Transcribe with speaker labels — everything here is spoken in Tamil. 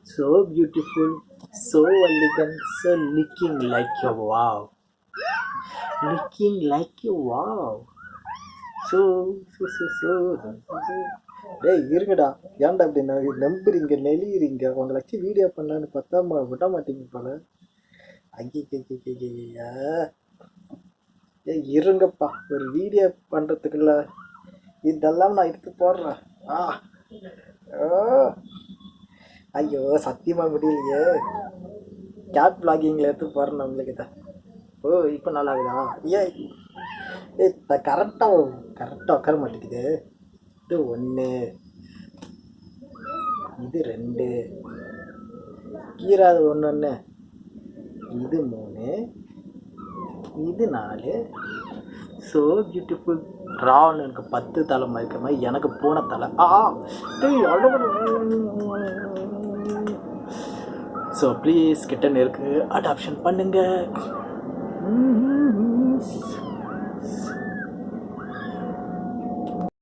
Speaker 1: So beautiful, so elegant, so looking like a wow. Looking like a wow. So, so. டேய் இருங்கடா, ஏன்டா அப்படி நம்புறீங்க நெளியுறீங்க? உங்களை வச்சு வீடியோ பண்ணலான்னு பார்த்தா விட மாட்டீங்க போல. ஐயா, ஏய் இருங்கப்பா, ஒரு வீடியோ பண்றதுக்குள்ள இதெல்லாம் நான் எடுத்து போடுறேன். ஆ ஆ. ஐயோ சத்தியமா முடியலையே. கேட் பிளாகிங்கில் எடுத்து போடுறேன் உங்களுக்கு தான். ஓ இப்போ நல்லா இருக்குதா? ஏன் கரெக்டாக கரெக்டாக உட்கார மாட்டேங்குது. இது 1, இது 2, கீராது 1, இது 3, இது 4. So beautiful. ராவன் எனக்கு 10 தலை மதிக்கிற மாதிரி எனக்கு பூனை தலை. ஸோ ப்ளீஸ் கிட்ட இருக்கு அடாப்ஷன் பண்ணுங்க.